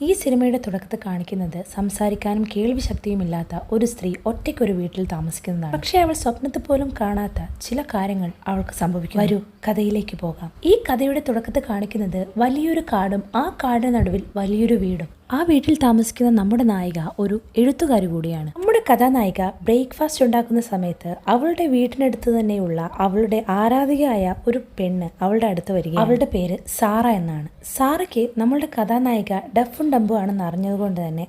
ഈ സിനിമയുടെ തുടക്കത്തിൽ കാണിക്കുന്നത് സംസാരിക്കാനും കേൾവി ശക്തിയുമില്ലാത്ത ഒരു സ്ത്രീ ഒറ്റയ്ക്കൊരു വീട്ടിൽ താമസിക്കുന്നതാണ്. പക്ഷേ അവൾ സ്വപ്നത്തിൽ പോലും കാണാത്ത ചില കാര്യങ്ങൾ അവൾക്ക് സംഭവിക്കും. വരൂ കഥയിലേക്ക് പോകാം. ഈ കഥയുടെ തുടക്കത്തിൽ കാണിക്കുന്നത് വലിയൊരു കാടും ആ കാടിന് നടുവിൽ വലിയൊരു വീടും. ആ വീട്ടിൽ താമസിക്കുന്ന നമ്മുടെ നായിക ഒരു എഴുത്തുകാരി കൂടിയാണ്. നമ്മുടെ കഥാനായിക ബ്രേക്ക്ഫാസ്റ്റ് ഉണ്ടാക്കുന്ന സമയത്ത് അവളുടെ വീട്ടിനടുത്ത് തന്നെയുള്ള അവളുടെ ആരാധികയായ ഒരു പെണ്ണ് അവളുടെ അടുത്ത് വരികയാണ്. അവളുടെ പേര് സാറ എന്നാണ്. സാറയ്ക്ക് നമ്മളുടെ കഥാനായിക ഡഫും ഡംബും ആണെന്ന് അറിഞ്ഞതുകൊണ്ട് തന്നെ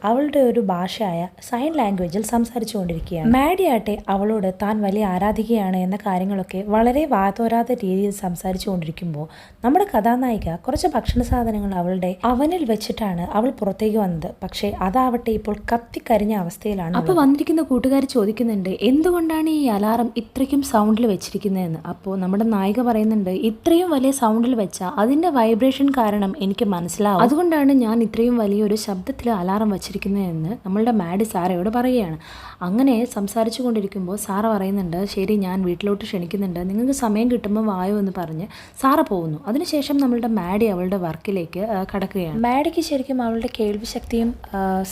അവളുടെ ഒരു ഭാഷയായ സൈൻ ലാംഗ്വേജിൽ സംസാരിച്ചു കൊണ്ടിരിക്കുകയാണ്. മാഡി ആട്ടെ അവളോട് താൻ വലിയ ആരാധികയാണ് എന്ന കാര്യങ്ങളൊക്കെ വളരെ വാതോരാത്ത രീതിയിൽ സംസാരിച്ചു കൊണ്ടിരിക്കുമ്പോൾ നമ്മുടെ കഥാനായിക കുറച്ച് ഭക്ഷണ സാധനങ്ങൾ അവളുടെ അവനിൽ വെച്ചിട്ടാണ് അവൾ പുറത്തേക്ക് വന്നത്. പക്ഷേ അതാവട്ടെ ഇപ്പോൾ കത്തിക്കരിഞ്ഞ അവസ്ഥയിലാണ്. അപ്പോൾ വന്നിരിക്കുന്ന കൂട്ടുകാർ ചോദിക്കുന്നുണ്ട്, എന്തുകൊണ്ടാണ് ഈ അലാറം ഇത്രയ്ക്കും സൗണ്ടിൽ വെച്ചിരിക്കുന്നതെന്ന്. അപ്പോൾ നമ്മുടെ നായിക പറയുന്നുണ്ട്, ഇത്രയും വലിയ സൗണ്ടിൽ വെച്ചാൽ അതിന്റെ വൈബ്രേഷൻ കാരണം എനിക്ക് മനസ്സിലാവും, അതുകൊണ്ടാണ് ഞാൻ ഇത്രയും വലിയൊരു ശബ്ദത്തിൽ അലാറം വെച്ചിരിക്കുന്നതെന്ന് നമ്മളുടെ മാഡി സാറയോട് പറയുകയാണ്. അങ്ങനെ സംസാരിച്ചു കൊണ്ടിരിക്കുമ്പോൾ സാറ പറയുന്നുണ്ട്, ശരി ഞാൻ വീട്ടിലോട്ട് ക്ഷണിക്കുന്നുണ്ട്, നിങ്ങൾക്ക് സമയം കിട്ടുമ്പോൾ വായോ എന്ന് പറഞ്ഞ് സാറ പോകുന്നു. അതിനുശേഷം നമ്മളുടെ മാഡി അവളുടെ വർക്കിലേക്ക് കടക്കുകയാണ്. മാഡിക്ക് ശരിക്കും അവളുടെ കേൾവി ശക്തിയും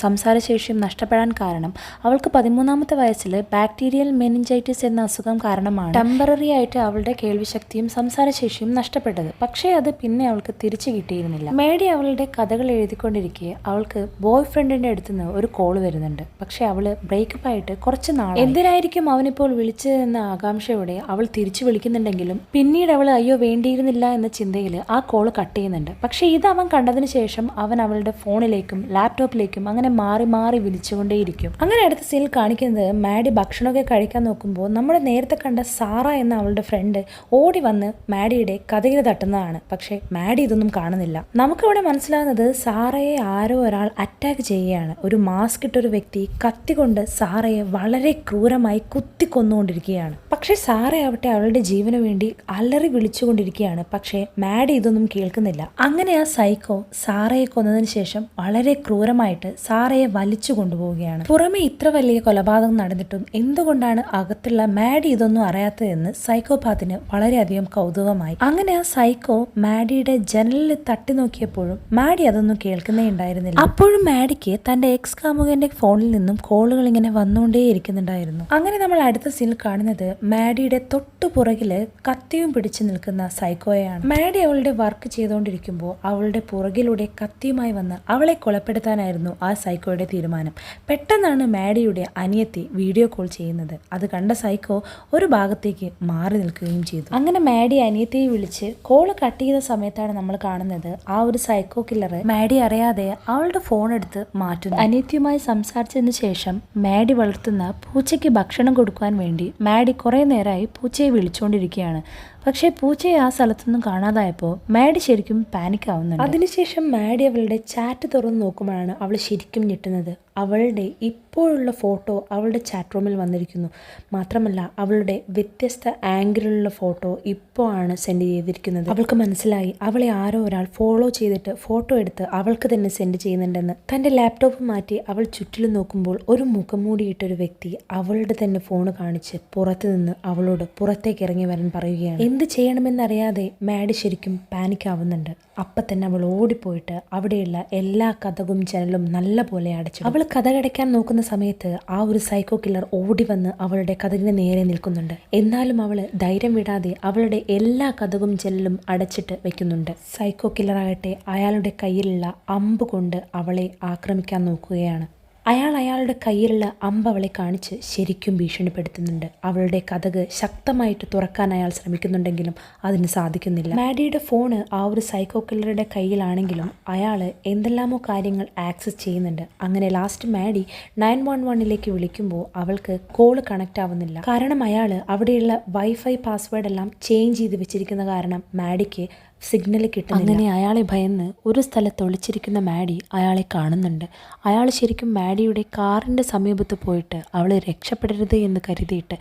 സംസാരശേഷിയും നഷ്ടപ്പെടാൻ കാരണം അവൾക്ക് 13ാമത്തെ വയസ്സിൽ ബാക്ടീരിയൽ മെനിഞ്ചൈറ്റിസ് എന്ന അസുഖം കാരണമാണ് ടെമ്പററി ആയിട്ട് അവളുടെ കേൾവി ശക്തിയും സംസാരശേഷിയും നഷ്ടപ്പെട്ടത്. പക്ഷേ അത് പിന്നെ അവൾക്ക് തിരിച്ചു കിട്ടിയിരുന്നില്ല. മാഡി അവളുടെ കഥകൾ എഴുതിക്കൊണ്ടിരിക്കെ അവൾക്ക് ബോയ് ഫ്രണ്ടിന്റെ അടുത്തുനിന്ന് ഒരു കോൾ വരുന്നുണ്ട്. പക്ഷെ അവള് ബ്രേക്കപ്പ് ആയിട്ട് കുറച്ച് നാൾ എന്തിനായിരിക്കും അവനിപ്പോൾ വിളിച്ചതെന്ന ആകാംക്ഷയോടെ അവൾ തിരിച്ചു വിളിക്കുന്നുണ്ടെങ്കിലും പിന്നീട് അവൾ അയ്യോ വേണ്ടിയിരുന്നില്ല എന്ന ചിന്തയിൽ ആ കോൾ കട്ട് ചെയ്യുന്നുണ്ട്. പക്ഷെ ഇത് അവൻ കണ്ടതിന് ശേഷം അവൻ അവളുടെ ഫോണിലേക്കും ലാപ്ടോപ്പിലേക്കും അങ്ങനെ മാറി മാറി വിളിച്ചുകൊണ്ടേയിരിക്കും. അങ്ങനെ അടുത്ത സീനിൽ കാണിക്കുന്നത് മാഡി ഭക്ഷണമൊക്കെ കഴിക്കാൻ നോക്കുമ്പോൾ നമ്മുടെ നേരത്തെ കണ്ട സാറ എന്ന അവളുടെ ഫ്രണ്ട് ഓടി വന്ന് മാഡിയുടെ കഥയിൽ തട്ടുന്നതാണ്. പക്ഷെ മാഡി ഇതൊന്നും കാണുന്നില്ല. നമുക്കിവിടെ മനസ്സിലാകുന്നത് സാറയെ ആരോ ഒരാൾ അറ്റാക്ക് ചെയ്യുകയാണ്. ഒരു മാസ്ക് ഇട്ടൊരു വ്യക്തി കത്തി കൊണ്ട് സാറയെ വളരെ ക്രൂരമായി കുത്തിക്കൊന്നുകൊണ്ടിരിക്കുകയാണ്. പക്ഷെ സാറയാവട്ടെ അവളുടെ ജീവന് വേണ്ടി അലറി വിളിച്ചുകൊണ്ടിരിക്കുകയാണ്. പക്ഷെ മാഡി ഇതൊന്നും കേൾക്കുന്നില്ല. അങ്ങനെ ആ സൈക്കോ സാറയെ കൊന്നതിന് ശേഷം വളരെ ക്രൂരമായിട്ട് സാറയെ വലിച്ചു കൊണ്ടുപോവുകയാണ്. പുറമെ ഇത്ര വലിയ കൊലപാതകം നടന്നിട്ടും എന്തുകൊണ്ടാണ് അകത്തുള്ള മാഡി ഇതൊന്നും അറിയാത്തതെന്ന് സൈക്കോപാത്തിന് വളരെയധികം കൗതുകമായി. അങ്ങനെ ആ സൈക്കോ മാഡിയുടെ ജനലിൽ തട്ടി നോക്കിയപ്പോഴും മാഡി അതൊന്നും കേൾക്കുന്നേ ഉണ്ടായിരുന്നില്ല. അപ്പോഴും മാഡിക്ക് തന്റെ എക്സ് കാമുകന്റെ ഫോണിൽ നിന്നും കോളുകൾ ഇങ്ങനെ വന്നുകൊണ്ടേയിരിക്കുന്നുണ്ടായിരുന്നു. അങ്ങനെ നമ്മൾ അടുത്ത സീനിൽ കാണുന്നത് മാഡിയുടെ തൊട്ടു പുറകില് കത്തിയും പിടിച്ചു നിൽക്കുന്ന സൈക്കോയാണ്. മാഡി അവളുടെ വർക്ക് ചെയ്തുകൊണ്ടിരിക്കുമ്പോൾ അവളുടെ പുറകിലൂടെ കത്തിയുമായി വന്ന് അവളെ കൊലപ്പെടുത്താനായിരുന്നു ആ സൈക്കോയുടെ തീരുമാനം. പെട്ടെന്നാണ് മാഡിയുടെ അനിയത്തി വീഡിയോ കോൾ ചെയ്യുന്നത്. അത് കണ്ട സൈക്കോ ഒരു ഭാഗത്തേക്ക് മാറി നിൽക്കുകയും ചെയ്തു. അങ്ങനെ മാഡി അനിയത്തിയെ വിളിച്ച് കോള് കട്ട് ചെയ്ത സമയത്താണ് നമ്മൾ കാണുന്നത് ആ ഒരു സൈക്കോ കില്ലർ മാഡി അറിയാതെ അവളുടെ ഫോൺ എടുത്ത് മാറ്റുന്നു. അനിയത്തിയുമായി സംസാരിച്ചതിന് ശേഷം മാഡി വളർത്തുന്ന പൂച്ചയ്ക്ക് ഭക്ഷണം കൊടുക്കാൻ വേണ്ടി മാഡി കുറെ നേരമായി പൂച്ചയെ വിളിച്ചുകൊണ്ടിരിക്കുകയാണ്. പക്ഷേ പൂച്ചയെ ആ സ്ഥലത്തൊന്നും കാണാതായപ്പോൾ മാഡി ശരിക്കും പാനിക് ആവുന്നുണ്ട്. അതിനുശേഷം മാഡി അവളുടെ ചാറ്റ് തുറന്ന് നോക്കുമ്പോഴാണ് അവൾ ശരിക്കും ഞെട്ടുന്നത്. അവളുടെ ഇപ്പോഴുള്ള ഫോട്ടോ അവളുടെ ചാറ്റ് റൂമിൽ വന്നിരിക്കുന്നു. മാത്രമല്ല അവളുടെ വ്യത്യസ്ത ആംഗിളിലുള്ള ഫോട്ടോ ഇപ്പോൾ ആണ് സെൻഡ് ചെയ്തിരിക്കുന്നത്. അവൾക്ക് മനസ്സിലായി അവളെ ആരോ ഒരാൾ ഫോളോ ചെയ്തിട്ട് ഫോട്ടോ എടുത്ത് അവൾക്ക് തന്നെ സെൻഡ് ചെയ്യുന്നുണ്ടെന്ന്. തൻ്റെ ലാപ്ടോപ്പ് മാറ്റി അവൾ ചുറ്റിലും നോക്കുമ്പോൾ ഒരു മുഖം മൂടിയിട്ടൊരു വ്യക്തി അവളുടെ തന്നെ ഫോൺ കാണിച്ച് പുറത്തു നിന്ന് അവളോട് പുറത്തേക്ക് ഇറങ്ങി വരാൻ പറയുകയാണ്. എന്ത് ചെയ്യണമെന്നറിയാതെ മാഡി ശരിക്കും പാനിക് ആവുന്നുണ്ട്. അപ്പം തന്നെ അവൾ ഓടിപ്പോയിട്ട് അവിടെയുള്ള എല്ലാ കതകും ജനലും നല്ല പോലെ അടച്ചു. അവൾ കഥകടയ്ക്കാൻ നോക്കുന്ന സമയത്ത് ആ ഒരു സൈക്കോ കില്ലർ ഓടി വന്ന് അവളുടെ കതകിന് നേരെ നിൽക്കുന്നുണ്ട്. എന്നാലും അവള് ധൈര്യം വിടാതെ അവളുടെ എല്ലാ കതകും ജനലും അടച്ചിട്ട് വെക്കുന്നുണ്ട്. സൈക്കോ കില്ലറാകട്ടെ അയാളുടെ കയ്യിലുള്ള അമ്പ് കൊണ്ട് അവളെ ആക്രമിക്കാൻ നോക്കുകയാണ്. അയാളുടെ കയ്യിലുള്ള അമ്പ് അവളെ കാണിച്ച് ശരിക്കും ഭീഷണിപ്പെടുത്തുന്നുണ്ട്. അവളുടെ കതക് ശക്തമായിട്ട് തുറക്കാൻ അയാൾ ശ്രമിക്കുന്നുണ്ടെങ്കിലും അതിന് സാധിക്കുന്നില്ല. മാഡിയുടെ ഫോണ് ആ ഒരു സൈക്കോ കില്ലറുടെ കയ്യിലാണെങ്കിലും അയാൾ എന്തെല്ലാമോ കാര്യങ്ങൾ ആക്സസ് ചെയ്യുന്നുണ്ട്. അങ്ങനെ ലാസ്റ്റ് മാഡി 911ലേക്ക് വിളിക്കുമ്പോൾ അവൾക്ക് കോള് കണക്റ്റ് ആവുന്നില്ല. കാരണം അയാൾ അവിടെയുള്ള വൈഫൈ പാസ്വേഡ് എല്ലാം ചേഞ്ച് ചെയ്ത് വെച്ചിരിക്കുന്ന കാരണം മാഡിക്ക് സിഗ്നൽ കിട്ടും. അങ്ങനെ അയാളെ ഭയന്ന് ഒരു സ്ഥലത്ത് ഒളിച്ചിരിക്കുന്ന മാഡി അയാളെ കാണുന്നുണ്ട്. അയാൾ ശരിക്കും മാഡിയുടെ കാറിൻ്റെ സമീപത്ത് പോയിട്ട് അവളെ രക്ഷപ്പെടരുത് എന്ന് കരുതിയിട്ട്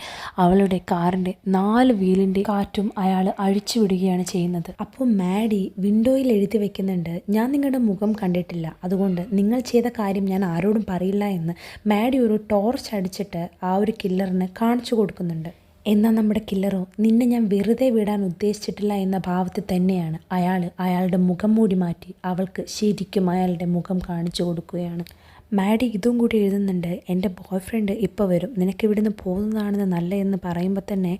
അവളുടെ കാറിൻ്റെ 4 വീലിൻ്റെ കാറ്റും അയാൾ അഴിച്ചു വിടുകയാണ് ചെയ്യുന്നത്. അപ്പോൾ മാഡി വിൻഡോയിൽ എഴുതി വെക്കുന്നുണ്ട്, ഞാൻ നിങ്ങളുടെ മുഖം കണ്ടിട്ടില്ല, അതുകൊണ്ട് നിങ്ങൾ ചെയ്ത കാര്യം ഞാൻ ആരോടും പറയില്ല എന്ന് മാഡി ഒരു ടോർച്ച് അടിച്ചിട്ട് ആ ഒരു കില്ലറിന് കാണിച്ചു കൊടുക്കുന്നുണ്ട്. എന്നാൽ നമ്മുടെ കില്ലറോ നിന്നെ ഞാൻ വെറുതെ വിടാൻ ഉദ്ദേശിച്ചിട്ടില്ല എന്ന ഭാവത്തിൽ തന്നെയാണ് അയാളുടെ മുഖം മൂടി മാറ്റി അവൾക്ക് ശരിക്കും അയാളുടെ മുഖം കാണിച്ചു കൊടുക്കുകയാണ്. മാഡി ഇതും കൂടി എഴുതുന്നുണ്ട്, എൻ്റെ ബോയ് ഫ്രണ്ട് ഇപ്പോൾ വരും, നിനക്ക് ഇവിടുന്ന് പോകുന്നതാണെന്ന് നല്ലതെന്ന് പറയുമ്പോൾ തന്നെ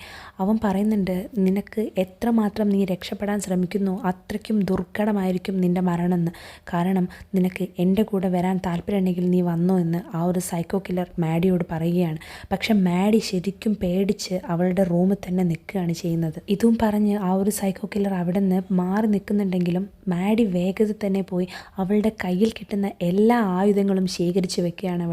അവൻ പറയുന്നുണ്ട്, നിനക്ക് എത്രമാത്രം നീ രക്ഷപ്പെടാൻ ശ്രമിക്കുന്നു അത്രയ്ക്കും ദുർഘടമായിരിക്കും നിൻ്റെ മരണം എന്ന്. കാരണം നിനക്ക് എൻ്റെ കൂടെ വരാൻ താല്പര്യമുണ്ടെങ്കിൽ നീ വന്നോ എന്ന് ആ ഒരു സൈക്കോ കില്ലർ മാഡിയോട് പറയുകയാണ്. പക്ഷെ മാഡി ശരിക്കും പേടിച്ച് അവളുടെ റൂമിൽ തന്നെ നിൽക്കുകയാണ് ചെയ്യുന്നത്. ഇതും പറഞ്ഞ് ആ ഒരു സൈക്കോ കില്ലർ അവിടെ നിന്ന് മാറി നിൽക്കുന്നുണ്ടെങ്കിലും മാഡി വേഗത്തിൽ തന്നെ പോയി അവളുടെ കയ്യിൽ കിട്ടുന്ന എല്ലാ ആയുധങ്ങളും ശേഖരിച്ച് വെക്കുകയാണ്.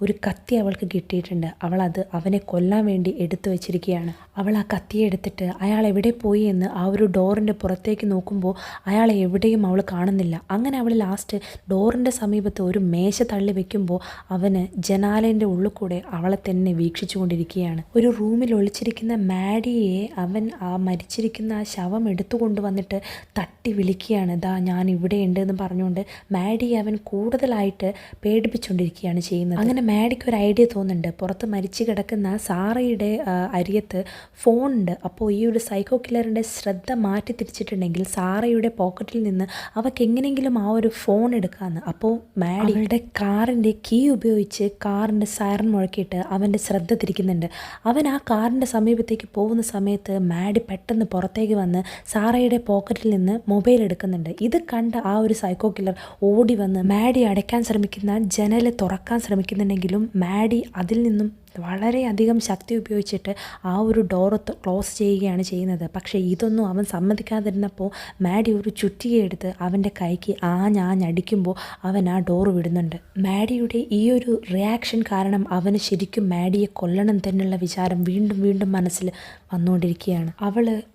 ഒരു കത്തി അവൾക്ക് കിട്ടിയിട്ടുണ്ട്. അവളത് അവനെ കൊല്ലാൻ വേണ്ടി എടുത്തു വെച്ചിരിക്കുകയാണ്. അവൾ ആ കത്തിയെ എടുത്തിട്ട് അയാൾ എവിടെ പോയി എന്ന് ആ ഒരു ഡോറിൻ്റെ പുറത്തേക്ക് നോക്കുമ്പോൾ അയാളെ എവിടെയും അവൾ കാണുന്നില്ല. അങ്ങനെ അവൾ ലാസ്റ്റ് ഡോറിൻ്റെ സമീപത്ത് ഒരു മേശ തള്ളി വെക്കുമ്പോൾ അവന് ജനാലേൻ്റെ ഉള്ളിൽ കൂടെ അവളെ തന്നെ വീക്ഷിച്ചു കൊണ്ടിരിക്കുകയാണ്. ഒരു റൂമിൽ ഒളിച്ചിരിക്കുന്ന മാഡിയെ അവൻ ആ മരിച്ചിരിക്കുന്ന ആ ശവം എടുത്തു കൊണ്ടുവന്നിട്ട് തട്ടി വിളിക്കുകയാണ്, ദാ ഞാൻ ഇവിടെ ഉണ്ട് എന്ന് പറഞ്ഞുകൊണ്ട് മാഡിയെ അവൻ കൂടുതലായിട്ട് പേടിപ്പിച്ചുകൊണ്ടിരിക്കുകയാണ് ചെയ്യുന്നത്. അങ്ങനെ മാഡിക്ക് ഒരു ഐഡിയ തോന്നുന്നുണ്ട്, പുറത്ത് മരിച്ചു കിടക്കുന്ന സാറയുടെ അരിയത്ത് ഫോണുണ്ട്. അപ്പോൾ ഈ ഒരു സൈക്കോ കില്ലറിൻ്റെ ശ്രദ്ധ മാറ്റി തിരിച്ചിട്ടുണ്ടെങ്കിൽ സാറയുടെ പോക്കറ്റിൽ നിന്ന് അവർക്ക് എങ്ങനെയെങ്കിലും ആ ഒരു ഫോൺ എടുക്കാമെന്ന്. അപ്പോൾ മാഡിയുടെ കാറിൻ്റെ കീ ഉപയോഗിച്ച് കാറിൻ്റെ സൈറൻ മുഴക്കിയിട്ട് അവൻ്റെ ശ്രദ്ധ തിരിക്കുന്നുണ്ട്. അവൻ ആ കാറിൻ്റെ സമീപത്തേക്ക് പോകുന്ന സമയത്ത് മാഡി പെട്ടെന്ന് പുറത്തേക്ക് വന്ന് സാറയുടെ പോക്കറ്റിൽ നിന്ന് മൊബൈൽ എടുക്കുന്നുണ്ട്. ഇത് കണ്ട ആ ഒരു സൈക്കോ കില്ലർ ഓടി വന്ന് മാഡി അടയ്ക്കാൻ ശ്രമിക്കുന്ന ജനൽ തുറക്കാൻ ശ്രമിക്കുന്നുണ്ടെങ്കിലും മാഡി അതിൽ നിന്നും വളരെയധികം ശക്തി ഉപയോഗിച്ചിട്ട് ആ ഒരു ഡോർ ക്ലോസ് ചെയ്യുകയാണ് ചെയ്യുന്നത്. പക്ഷേ ഇതൊന്നും അവൻ സമ്മതിക്കാതിരുന്നപ്പോൾ മാഡി ഒരു ചുറ്റികയെടുത്ത് അവൻ്റെ കൈക്ക് ആഞ്ഞടിക്കുമ്പോൾ അവൻ ആ ഡോർ വിടുന്നുണ്ട്. മാഡിയുടെ ഈ ഒരു റിയാക്ഷൻ കാരണം അവന് ശരിക്കും മാഡിയെ കൊല്ലണം തന്നെയുള്ള വിചാരം വീണ്ടും വീണ്ടും മനസ്സിൽ വന്നുകൊണ്ടിരിക്കുകയാണ്.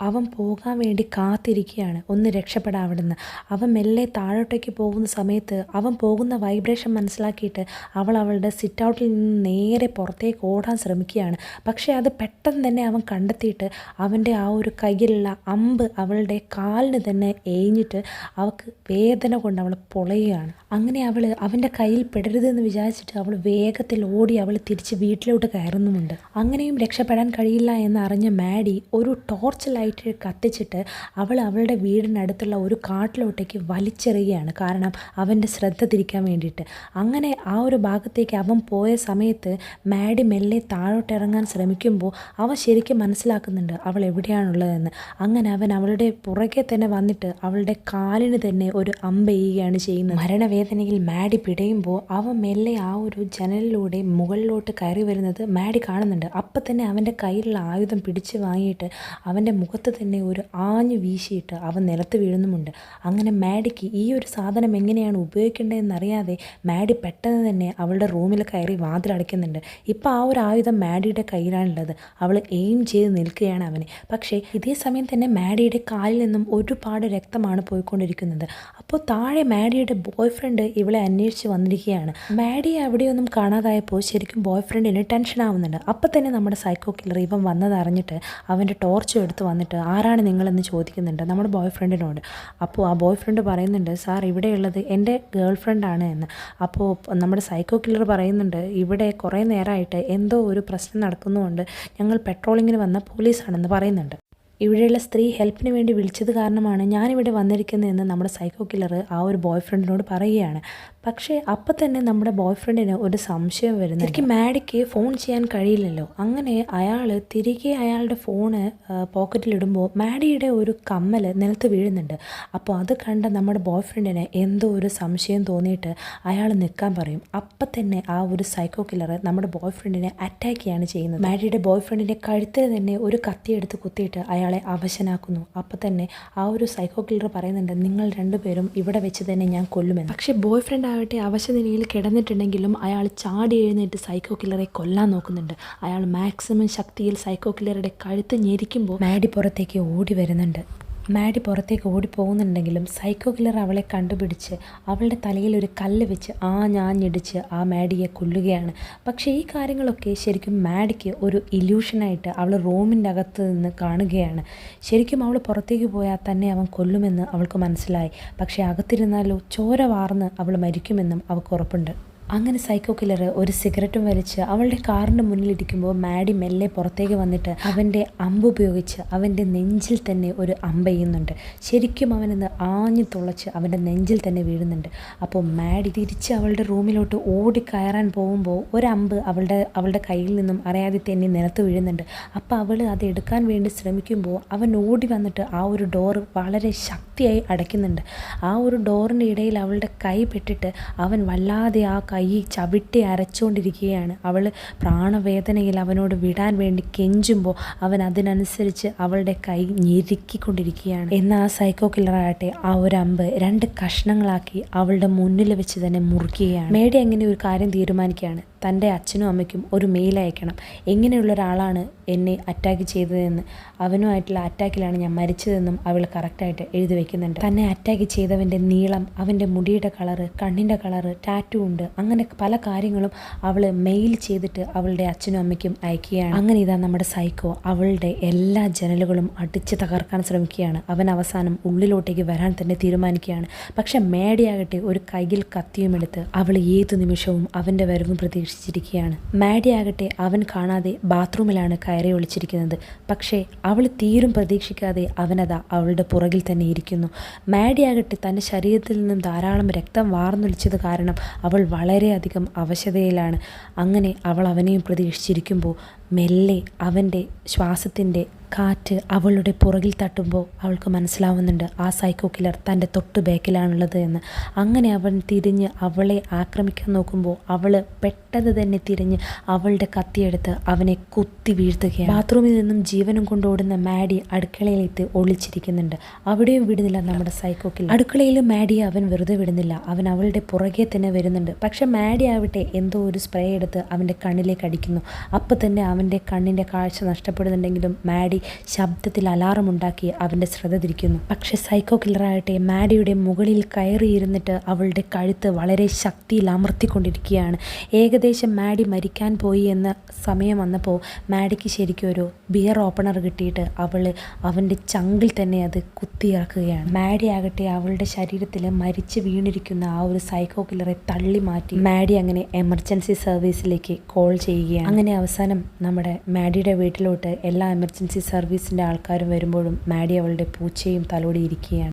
അവൻ പോകാൻ വേണ്ടി കാത്തിരിക്കുകയാണ്, ഒന്ന് രക്ഷപ്പെടാൻ അവിടുന്ന്. അവൻ മെല്ലെ താഴോട്ടേക്ക് പോകുന്ന സമയത്ത് അവൻ പോകുന്ന വൈബ്രേഷൻ മനസ്സിലാക്കിയിട്ട് അവളുടെ സിറ്റ് ഔട്ടിൽ നിന്ന് നേരെ പുറത്തേക്ക് ഓടാൻ ശ്രമിക്കുകയാണ്. പക്ഷേ അത് പെട്ടെന്ന് തന്നെ അവൻ കണ്ടെത്തിയിട്ട് അവൻ്റെ ആ ഒരു കയ്യിലുള്ള അമ്പ് അവളുടെ കാലിന് തന്നെ ഏഞ്ഞിട്ട് അവൾക്ക് വേദന കൊണ്ട് അവൾ പൊളയുകയാണ്. അങ്ങനെ അവൻ്റെ കയ്യിൽ പെടരുതെന്ന് വിചാരിച്ചിട്ട് അവൾ വേഗത്തിൽ ഓടി അവൾ തിരിച്ച് വീട്ടിലോട്ട് കയറുന്നുമുണ്ട്. അങ്ങനെയും രക്ഷപ്പെടാൻ കഴിയില്ല എന്നറിഞ്ഞ മാഡി ഒരു ടോർച്ച് ലൈറ്റ് കത്തിച്ചിട്ട് അവളുടെ വീടിനടുത്തുള്ള ഒരു കാട്ടിലോട്ടേക്ക് വലിച്ചെറിയുകയാണ്. കാരണം അവൻ്റെ ശ്രദ്ധ തിരിക്കാൻ വേണ്ടിയിട്ട്. അങ്ങനെ ആ ഒരു ഭാഗത്തേക്ക് അവൻ പോയ സമയത്ത് മാഡി മെല്ലെ താഴോട്ടിറങ്ങാൻ ശ്രമിക്കുമ്പോൾ അവൻ ശരിക്കും മനസ്സിലാക്കുന്നുണ്ട് അവൾ എവിടെയാണുള്ളതെന്ന്. അങ്ങനെ അവൻ അവളുടെ പുറകെ തന്നെ വന്നിട്ട് അവളുടെ കാലിന് തന്നെ ഒരു അമ്പെയ്യുകയാണ് ചെയ്യുന്നത്. മരണവേദനയിൽ മാഡി പിടയുമ്പോൾ അവൻ മെല്ലെ ആ ഒരു ജനലിലൂടെ മുകളിലോട്ട് കയറി വരുന്നത് മാഡി കാണുന്നുണ്ട്. അപ്പം തന്നെ അവൻ്റെ കയ്യിലുള്ള ആയുധം പിടിച്ച് വാങ്ങിയിട്ട് അവൻ്റെ മുഖത്ത് തന്നെ ഒരു ആഞ്ഞു വീശിയിട്ട് അവൻ നിലത്ത് വീഴുന്നുമുണ്ട്. അങ്ങനെ മാഡിക്ക് ഈ ഒരു സാധനം എങ്ങനെയാണ് ഉപയോഗിക്കേണ്ടതെന്നറിയാതെ മാഡി പെട്ടെന്ന് തന്നെ അവളുടെ റൂമിൽ കയറി വാതിലടയ്ക്കുന്നുണ്ട്. ഇപ്പം ആ ഒരു ആയുധം മാഡിയുടെ കയ്യിലാണുള്ളത്. അവൾ എയിം ചെയ്ത് നിൽക്കുകയാണ് അവനെ. പക്ഷേ ഇതേ സമയം തന്നെ മാഡിയുടെ കാലിൽ നിന്നും ഒരുപാട് രക്തമാണ് പോയിക്കൊണ്ടിരിക്കുന്നത്. അപ്പോൾ താഴെ മാഡിയുടെ ബോയ് ഫ്രണ്ട് ഇവളെ അന്വേഷിച്ച് വന്നിരിക്കുകയാണ്. മാഡിയെ അവിടെയൊന്നും കാണാതായപ്പോൾ ശരിക്കും ബോയ് ഫ്രണ്ടിന് ടെൻഷൻ ആവുന്നുണ്ട്. അപ്പം തന്നെ നമ്മുടെ സൈക്കോ കില്ലർ ഇവൻ വന്നതറിഞ്ഞിട്ട് അവൻ്റെ ടോർച്ചും എടുത്ത് വന്നിട്ട് ആരാണ് നിങ്ങളെന്ന് ചോദിക്കുന്നുണ്ട് നമ്മുടെ ബോയ് ഫ്രണ്ടിനോട്. അപ്പോൾ ആ ബോയ് ഫ്രണ്ട് പറയുന്നുണ്ട്, സാർ ഇവിടെയുള്ളത് എൻ്റെ ഗേൾ ഫ്രണ്ടാണ് എന്ന്. അപ്പോൾ നമ്മുടെ സൈക്കോ കില്ലർ പറയുന്നുണ്ട്, ഇവിടെ കുറേ നേരമായിട്ട് എന്തോ ഒരു പ്രശ്നം നടക്കുന്നുകൊണ്ട് ഞങ്ങൾ പെട്രോളിങ്ങിന് വന്ന പോലീസാണെന്ന് പറയുന്നുണ്ട്. ഇവിടെയുള്ള സ്ത്രീ ഹെൽപ്പിന് വേണ്ടി വിളിച്ചത് കാരണമാണ് ഞാനിവിടെ വന്നിരിക്കുന്നതെന്ന് നമ്മുടെ സൈക്കോ കില്ലർ ആ ഒരു ബോയ് ഫ്രണ്ടിനോട് പറയുകയാണ്. പക്ഷേ അപ്പം തന്നെ നമ്മുടെ ബോയ് ഫ്രണ്ടിന് ഒരു സംശയം വരുന്നത്, എനിക്ക് മാഡിക്ക് ഫോൺ ചെയ്യാൻ കഴിയില്ലല്ലോ. അങ്ങനെ അയാൾ തിരികെ അയാളുടെ ഫോണ് പോക്കറ്റിലിടുമ്പോൾ മാഡിയുടെ ഒരു കമ്മൽ നിലത്ത് വീഴുന്നുണ്ട്. അപ്പോൾ അത് കണ്ട നമ്മുടെ ബോയ് ഫ്രണ്ടിന് എന്തോ ഒരു സംശയം തോന്നിയിട്ട് അയാൾ നിൽക്കാൻ പറയും. അപ്പം തന്നെ ആ ഒരു സൈക്കോ കില്ലർ നമ്മുടെ ബോയ് ഫ്രണ്ടിനെ അറ്റാക്ക് ചെയ്യാണ് ചെയ്യുന്നത്. മാഡിയുടെ ബോയ് ഫ്രണ്ടിൻ്റെ കഴുത്തിൽ തന്നെ ഒരു കത്തിയെടുത്ത് കുത്തിയിട്ട് അയാളെ അവശനാക്കുന്നു. അപ്പം തന്നെ ആ ഒരു സൈക്കോ കില്ലർ പറയുന്നുണ്ട്, നിങ്ങൾ രണ്ടുപേരും ഇവിടെ വെച്ച് തന്നെ ഞാൻ കൊല്ലുമെന്ന്. പക്ഷേ ബോയ് ഫ്രണ്ട് ആകട്ടെ അവശനിലയിൽ കിടന്നിട്ടുണ്ടെങ്കിലും അയാൾ ചാടി എഴുന്നേറ്റ് സൈക്കോ കില്ലറെ കൊല്ലാൻ നോക്കുന്നുണ്ട്. അയാൾ മാക്സിമം ശക്തിയിൽ സൈക്കോ കില്ലറുടെ കഴുത്ത് ഞെരിക്കുമ്പോൾ മാഡി പുറത്തേക്ക് ഓടി വരുന്നുണ്ട്. മാഡി പുറത്തേക്ക് ഓടിപ്പോകുന്നുണ്ടെങ്കിലും സൈക്കോ കില്ലർ അവളെ കണ്ടുപിടിച്ച് അവളുടെ തലയിൽ ഒരു കല്ല് വെച്ച് ഞാഞ്ഞിടിച്ച് ആ മാഡിയെ കൊല്ലുകയാണ്. പക്ഷേ ഈ കാര്യങ്ങളൊക്കെ ശരിക്കും മാഡിക്ക് ഒരു ഇല്യൂഷനായിട്ട് അവൾ റൂമിൻ്റെ അകത്ത് നിന്ന് കാണുകയാണ്. ശരിക്കും അവൾ പുറത്തേക്ക് പോയാൽ തന്നെ അവൻ കൊല്ലുമെന്ന് അവൾക്ക് മനസ്സിലായി. പക്ഷേ അകത്തിരുന്നാലോ ചോര വാർന്ന് അവൾ മരിക്കുമെന്നും അവൾക്ക് ഉറപ്പുണ്ട്. അങ്ങനെ സൈക്കോ കില്ലർ ഒരു സിഗരറ്റും വലിച്ച് അവളുടെ കാറിൻ്റെ മുന്നിലിരിക്കുമ്പോൾ മാഡി മെല്ലെ പുറത്തേക്ക് വന്നിട്ട് അവൻ്റെ അമ്പ് ഉപയോഗിച്ച് അവൻ്റെ നെഞ്ചിൽ തന്നെ ഒരു അമ്പ് ചെയ്യുന്നുണ്ട്. ശരിക്കും അവനെന്ന് ആഞ്ഞു തുളച്ച് അവൻ്റെ നെഞ്ചിൽ തന്നെ വീഴുന്നുണ്ട്. അപ്പോൾ മാഡി തിരിച്ച് അവളുടെ റൂമിലോട്ട് ഓടിക്കയറാൻ പോകുമ്പോൾ ഒരമ്പ് അവളുടെ കയ്യിൽ നിന്നും അറിയാതെ തന്നെ നിലത്ത് വീഴുന്നുണ്ട്. അപ്പോൾ അവൾ അത് എടുക്കാൻ വേണ്ടി ശ്രമിക്കുമ്പോൾ അവൻ ഓടി വന്നിട്ട് ആ ഒരു ഡോറ് വളരെ ശക്തിയായി അടയ്ക്കുന്നുണ്ട്. ആ ഒരു ഡോറിൻ്റെ ഇടയിൽ അവളുടെ കൈ പെട്ടിട്ട് അവൻ വല്ലാതെ ആ കൈ ചവിട്ടി അരച്ചുകൊണ്ടിരിക്കുകയാണ്. അവൾ പ്രാണവേദനയിൽ അവനോട് വിടാൻ വേണ്ടി കെഞ്ചുമ്പോൾ അവൻ അതിനനുസരിച്ച് അവളുടെ കൈ ഞെരുക്കിക്കൊണ്ടിരിക്കുകയാണ്. എന്നാൽ ആ സൈക്കോ കില്ലറാകട്ടെ ആ ഒരു അമ്പ് 2 കഷ്ണങ്ങളാക്കി അവളുടെ മുന്നിൽ വെച്ച് തന്നെ മുറിക്കുകയാണ്. മേഡി അങ്ങനെ ഒരു കാര്യം തീരുമാനിക്കുകയാണ്. തൻ്റെ അച്ഛനും അമ്മയ്ക്കും ഒരു മെയിൽ അയക്കണം. എങ്ങനെയുള്ള ഒരാളാണ് എന്നെ അറ്റാക്ക് ചെയ്തതെന്ന്, അവനുമായിട്ടുള്ള അറ്റാക്കിലാണ് ഞാൻ മരിച്ചതെന്നും അവൾ കറക്റ്റായിട്ട് എഴുതി വയ്ക്കുന്നുണ്ട്. തന്നെ അറ്റാക്ക് ചെയ്തവൻ്റെ നീളം, അവൻ്റെ മുടിയുടെ കളറ്, കണ്ണിൻ്റെ കളറ്, ടാറ്റു ഉണ്ട്, അങ്ങനെ പല കാര്യങ്ങളും അവൾ മെയിൽ ചെയ്തിട്ട് അവളുടെ അച്ഛനും അമ്മയ്ക്കും അയക്കുകയാണ്. അങ്ങനെ ഇതാ നമ്മുടെ സൈക്കോ അവളുടെ എല്ലാ ജനലുകളും അടിച്ച് തകർക്കാൻ ശ്രമിക്കുകയാണ്. അവൻ അവസാനം ഉള്ളിലോട്ടേക്ക് വരാൻ തന്നെ തീരുമാനിക്കുകയാണ്. പക്ഷെ മേഡിയാകട്ടെ ഒരു കയ്യിൽ കത്തിയുമെടുത്ത് അവൾ ഏതു നിമിഷവും അവൻ്റെ വരവും പ്രതീക്ഷിച്ചിരിക്കുകയാണ്. മാഡിയാകട്ടെ അവൻ കാണാതെ ബാത്റൂമിലാണ് കയറി ഒളിച്ചിരിക്കുന്നത്. പക്ഷേ അവൾ തീരും പ്രതീക്ഷിക്കാതെ അവനതാ അവളുടെ പുറകിൽ തന്നെ ഇരിക്കുന്നു. മാഡിയാകട്ടെ തൻ്റെ ശരീരത്തിൽ നിന്നും ധാരാളം രക്തം വാർന്നൊലിച്ചത് കാരണം അവൾ വളരെയധികം അവശതയിലാണ്. അങ്ങനെ അവൾ അവനെയും പ്രതീക്ഷിച്ചിരിക്കുമ്പോൾ മെല്ലെ അവൻ്റെ ശ്വാസത്തിൻ്റെ കാറ്റ് അവളുടെ പുറകിൽ തട്ടുമ്പോൾ അവൾക്ക് മനസ്സിലാവുന്നുണ്ട് ആ സൈക്കോ കില്ലർ തൻ്റെ തൊട്ട് ബാക്കിലാണുള്ളത് എന്ന്. അങ്ങനെ അവൻ തിരിഞ്ഞ് അവളെ ആക്രമിക്കാൻ നോക്കുമ്പോൾ അവൾ പെട്ടെന്ന് തന്നെ തിരിഞ്ഞ് അവളുടെ കത്തിയെടുത്ത് അവനെ കുത്തി വീഴ്ത്തുകയാണ്. ബാത്റൂമിൽ നിന്നും ജീവനും കൊണ്ടോടുന്ന മാഡി അടുക്കളയിലേക്ക് ഒളിച്ചിരിക്കുന്നുണ്ട്. അവിടെയും വിടുന്നില്ല നമ്മുടെ സൈക്കോ കില്ലർ. അടുക്കളയിൽ മാഡിയെ അവൻ വെറുതെ വിടുന്നില്ല. അവൻ അവളുടെ പുറകെ തന്നെ വരുന്നുണ്ട്. പക്ഷെ മാഡി ആവട്ടെ എന്തോ ഒരു സ്പ്രേ എടുത്ത് അവൻ്റെ കണ്ണിലേക്ക് അടിക്കുന്നു. അപ്പം തന്നെ അവൻ്റെ കണ്ണിൻ്റെ കാഴ്ച നഷ്ടപ്പെടുന്നുണ്ടെങ്കിലും മാഡി ശബ്ദത്തിൽ അലാറം ഉണ്ടാക്കി അവൻ്റെ ശ്രദ്ധ തിരിക്കുന്നു. പക്ഷെ സൈക്കോ കില്ലറാകട്ടെ മാഡിയുടെ മുകളിൽ കയറിയിരുന്നിട്ട് അവളുടെ കഴുത്ത് വളരെ ശക്തിയിൽ അമർത്തിക്കൊണ്ടിരിക്കുകയാണ്. ഏകദേശം മാഡി മരിക്കാൻ പോയി എന്ന സമയം വന്നപ്പോൾ മാഡിക്ക് ശരിക്കും ഒരു ബിയർ ഓപ്പണർ കിട്ടിയിട്ട് അവൻ്റെ ചങ്കിൽ തന്നെ അത് കുത്തിയിറക്കുകയാണ്. മാഡി ആകട്ടെ അവളുടെ ശരീരത്തിൽ മരിച്ചു വീണിരിക്കുന്ന ആ ഒരു സൈക്കോ കില്ലറെ തള്ളി മാറ്റി മാഡി അങ്ങനെ എമർജൻസി സർവീസിലേക്ക് കോൾ ചെയ്യുകയാണ്. അങ്ങനെ അവസാനം നമ്മുടെ മാഡിയുടെ വീട്ടിലോട്ട് എല്ലാ എമർജൻസി സർവീസിൻ്റെ ആൾക്കാരും വരുമ്പോഴും മാഡി അവളുടെ പൂച്ചയും തലോടി ഇരിക്കുകയാണ്.